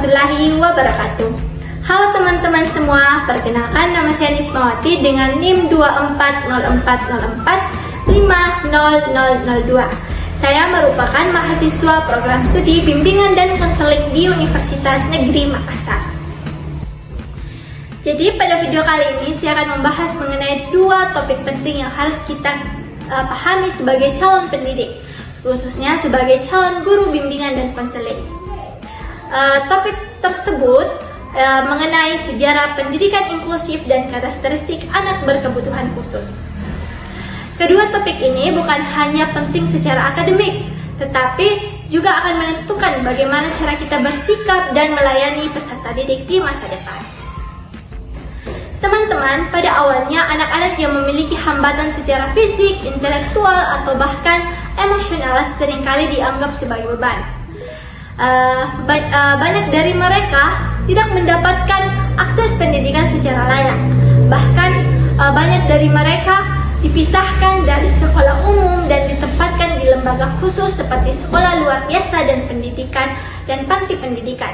warahmatullahi wabarakatuh. Halo teman-teman semua, perkenalkan nama saya Nismawati dengan NIM 240404500002. Saya merupakan mahasiswa program studi bimbingan dan konseling di Universitas Negeri Makassar. Jadi pada video kali ini saya akan membahas mengenai dua topik penting yang harus kita pahami sebagai calon pendidik, khususnya sebagai calon guru bimbingan dan konseling. Topik tersebut mengenai sejarah pendidikan inklusif dan karakteristik anak berkebutuhan khusus. Kedua topik ini bukan hanya penting secara akademik, tetapi juga akan menentukan bagaimana cara kita bersikap dan melayani peserta didik di masa depan. Teman-teman, pada awalnya anak-anak yang memiliki hambatan secara fisik, intelektual, atau bahkan emosional seringkali dianggap sebagai beban. Banyak dari mereka tidak mendapatkan akses pendidikan secara layak. Bahkan banyak dari mereka dipisahkan dari sekolah umum dan ditempatkan di lembaga khusus seperti sekolah luar biasa dan pendidikan dan panti pendidikan.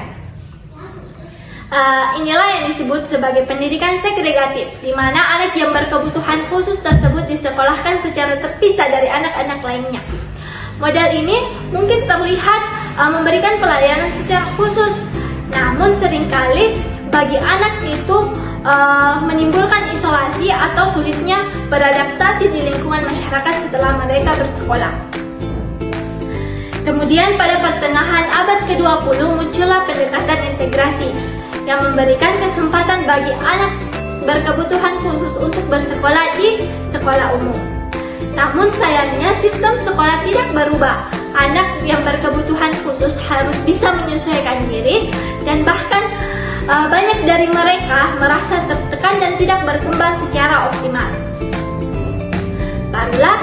Inilah yang disebut sebagai pendidikan segregatif, di mana anak yang berkebutuhan khusus tersebut disekolahkan secara terpisah dari anak-anak lainnya. Model ini mungkin terlihat memberikan pelayanan secara khusus, namun seringkali bagi anak itu menimbulkan isolasi atau sulitnya beradaptasi di lingkungan masyarakat setelah mereka bersekolah. Kemudian pada pertengahan abad ke-20 muncullah pendekatan integrasi yang memberikan kesempatan bagi anak berkebutuhan khusus untuk bersekolah di sekolah umum. Namun sayangnya sistem sekolah tidak berubah. Anak yang berkebutuhan khusus harus bisa menyesuaikan diri dan bahkan banyak dari mereka merasa tertekan dan tidak berkembang secara optimal. Barulah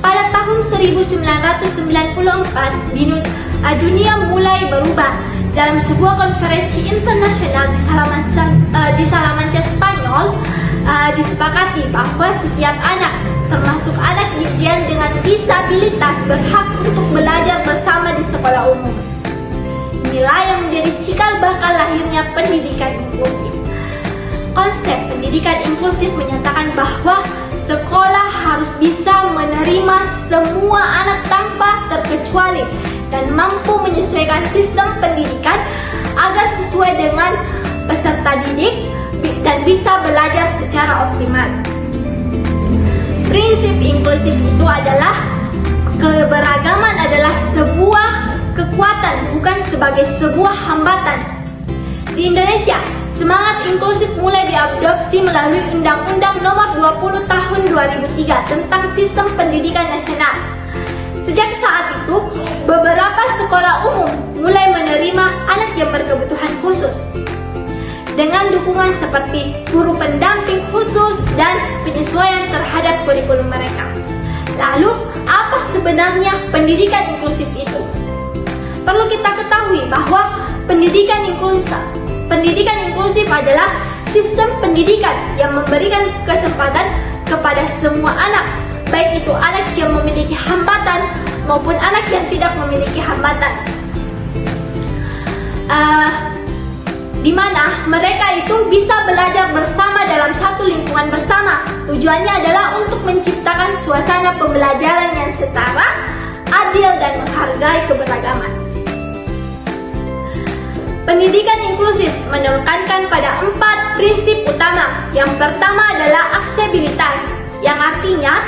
pada tahun 1994 dunia mulai berubah. Dalam sebuah konferensi internasional di Salamanca, Spanyol, disepakati bahwa setiap anak, termasuk anak yang dengan disabilitas, berhak untuk belajar bersama di sekolah umum. Inilah yang menjadi cikal bakal lahirnya pendidikan inklusif. Konsep pendidikan inklusif menyatakan bahwa sekolah harus bisa menerima semua anak tanpa terkecuali dan mampu menyesuaikan sistem pendidikan agar sesuai dengan peserta didik dan bisa belajar secara optimal. Prinsip inklusif itu adalah keberagaman adalah sebuah kekuatan, bukan sebagai sebuah hambatan. Di Indonesia, semangat inklusif mulai diadopsi melalui Undang-Undang Nomor 20 Tahun 2003 tentang Sistem Pendidikan Nasional. Sejak saat itu, beberapa sekolah umum mulai menerima anak yang berkebutuhan khusus dengan dukungan seperti guru pendamping khusus dan penyesuaian terhadap kurikulum mereka. Lalu, apa sebenarnya pendidikan inklusif itu? Perlu kita ketahui bahwa pendidikan inklusif adalah sistem pendidikan yang memberikan kesempatan kepada semua anak, baik itu anak yang memiliki hambatan maupun anak yang tidak memiliki hambatan, di mana mereka itu bisa belajar bersama dalam satu lingkungan bersama. Tujuannya adalah untuk menciptakan suasana pembelajaran yang setara, adil, dan menghargai keberagaman. Pendidikan inklusif menekankan pada 4 prinsip utama. Yang pertama adalah aksesibilitas, yang artinya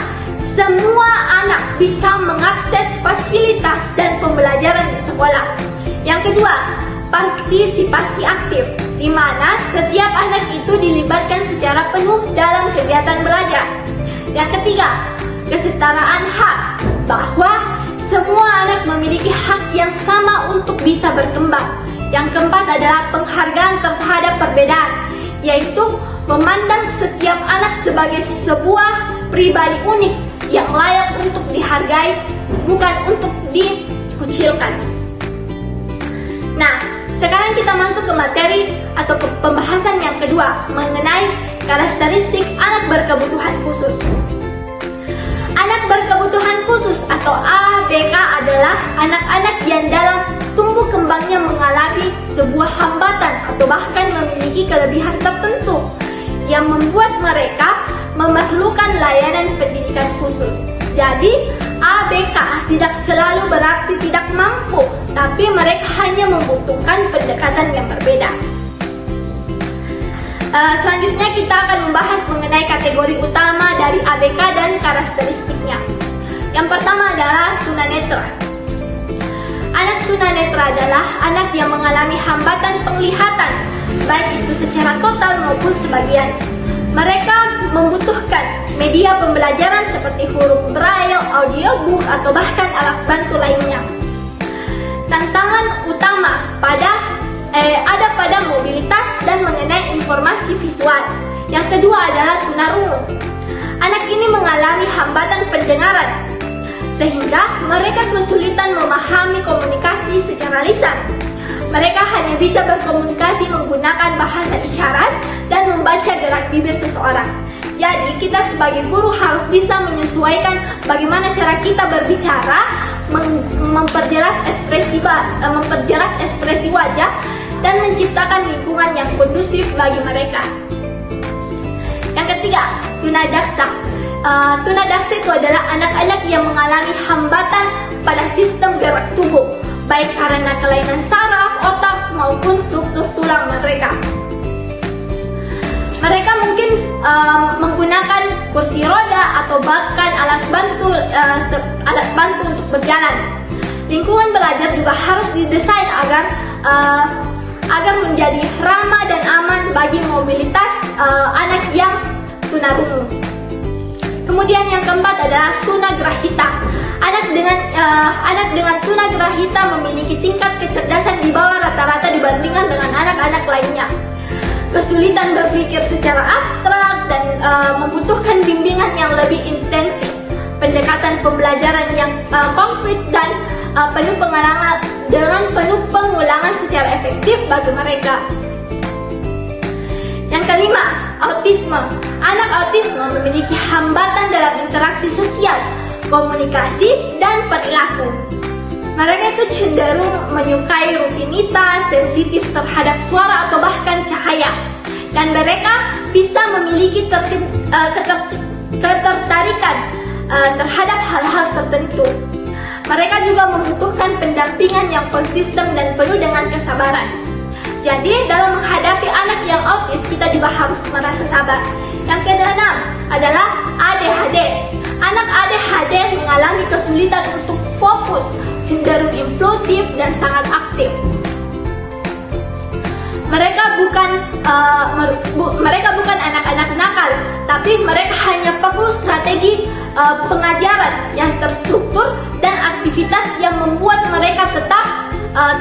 semua anak bisa mengakses fasilitas dan pembelajaran di sekolah. Yang kedua, partisipasi aktif, di mana setiap anak itu dilibatkan secara penuh dalam kegiatan belajar. Yang ketiga, kesetaraan hak, bahwa semua anak memiliki hak yang sama untuk bisa berkembang. Yang keempat adalah penghargaan terhadap perbedaan, yaitu memandang setiap anak sebagai sebuah pribadi unik yang layak untuk dihargai, bukan untuk dikucilkan. Nah, sekarang kita masuk ke materi atau ke pembahasan yang kedua mengenai karakteristik anak berkebutuhan khusus. Anak berkebutuhan khusus atau ABK adalah anak-anak yang dalam tumbuh kembangnya mengalami sebuah hambatan atau bahkan memiliki kelebihan tertentu yang membuat mereka memerlukan layanan pendidikan khusus. Jadi, ABK tidak selalu berarti tidak mampu, tapi mereka hanya membutuhkan pendekatan yang berbeda. Selanjutnya kita akan membahas mengenai kategori utama dari ABK dan karakteristiknya. Yang pertama adalah tunanetra. Anak tunanetra adalah anak yang mengalami hambatan penglihatan, baik itu secara total maupun sebagian. Mereka membutuhkan media pembelajaran seperti huruf braille, audiobook, atau bahkan alat bantu lainnya. Tantangan utama ada pada mobilitas dan mengenai informasi visual. Yang kedua adalah tunarungu. Anak ini mengalami hambatan pendengaran, sehingga mereka kesulitan memahami komunikasi secara lisan. Mereka hanya bisa berkomunikasi menggunakan bahasa isyarat dan membaca gerak bibir seseorang. Jadi kita sebagai guru harus bisa menyesuaikan bagaimana cara kita berbicara, memperjelas ekspresi wajah, dan menciptakan lingkungan yang kondusif bagi mereka. Yang ketiga, tunadaksa. Tunadaksa itu adalah anak-anak yang mengalami hambatan pada sistem gerak tubuh, baik karena kelainan saraf, otak, maupun struktur tulang mereka. Mereka mungkin menggunakan kursi roda atau bahkan alat bantu untuk berjalan. Lingkungan belajar juga harus didesain agar menjadi ramah dan aman bagi mobilitas anak yang tunarungu. Kemudian yang keempat adalah tunagrahita. Anak dengan tunagrahita memiliki tingkat kecerdasan di bawah rata-rata dibandingkan dengan anak-anak lainnya. Kesulitan berpikir secara abstrak dan membutuhkan bimbingan yang lebih intensif, pendekatan pembelajaran yang konkret dan penuh pengulangan secara efektif bagi mereka. Yang kelima, autisme. Anak autisme memiliki hambatan dalam interaksi sosial, komunikasi, dan perilaku. Mereka itu cenderung menyukai rutinitas, sensitif terhadap suara atau bahkan cahaya, dan mereka bisa memiliki ketertarikan terhadap hal-hal tertentu. Mereka juga membutuhkan pendampingan yang konsisten dan penuh dengan kesabaran. Jadi dalam menghadapi anak yang autis, kita juga harus merasa sabar. Yang keenam adalah ADHD. Anak ADHD mengalami kesulitan untuk fokus, cenderung impulsif dan sangat aktif. Mereka bukan anak-anak nakal, tapi mereka hanya perlu strategi pengajaran yang terstruktur dan aktivitas yang membuat mereka tetap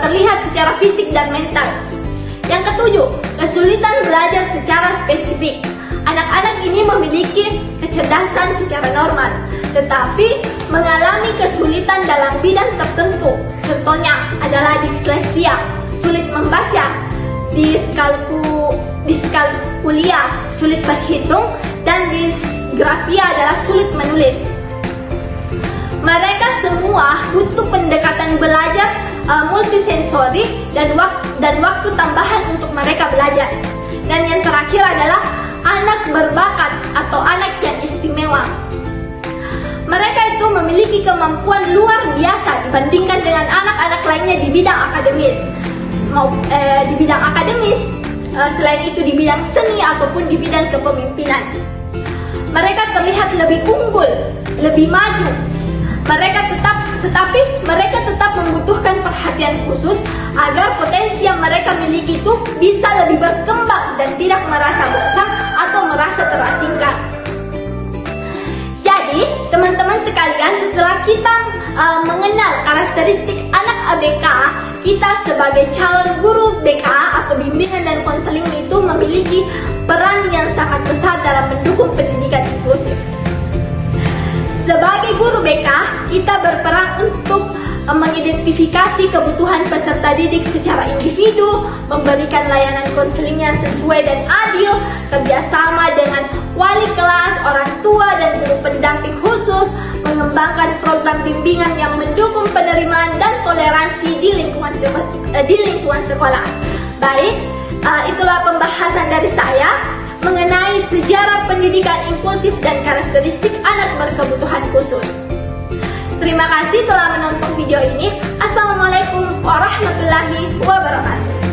terlihat secara fisik dan mental. Yang ketujuh, kesulitan belajar secara spesifik. Anak-anak ini memiliki kecerdasan secara normal, tetapi mengalami kesulitan dalam bidang tertentu. Contohnya adalah disleksia, sulit membaca, diskalkulia, sulit berhitung, dan disgrafia adalah sulit menulis. Mereka semua butuh pendekatan belajar multisensori dan waktu tambahan untuk mereka belajar. Dan yang terakhir adalah anak berbakat atau anak yang istimewa. Mereka itu memiliki kemampuan luar biasa dibandingkan dengan anak-anak lainnya di bidang akademis. Selain itu di bidang seni ataupun di bidang kepemimpinan. Mereka terlihat lebih unggul, lebih maju. Tetapi mereka tetap membutuhkan perhatian khusus agar potensi yang mereka miliki itu bisa lebih berkembang dan tidak merasa bosan atau merasa terasingkan. Jadi, teman-teman sekalian, setelah kita mengenal karakteristik anak ABK, kita sebagai calon guru BK atau bimbingan dan konseling itu memiliki peran yang sangat besar dalam mendukung pendidikan inklusif. Sebagai guru BK, kita berperan untuk mengidentifikasi kebutuhan peserta didik secara individu, memberikan layanan konseling yang sesuai dan adil, kerjasama dengan wali kelas, orang tua, dan guru pendamping khusus, mengembangkan program bimbingan yang mendukung penerimaan dan toleransi di lingkungan sekolah. Baik, itulah pembahasan dari saya mengenai sejarah pendidikan inklusif dan karakteristik anak berkebutuhan khusus. Terima kasih telah menonton video ini. Assalamualaikum warahmatullahi wabarakatuh.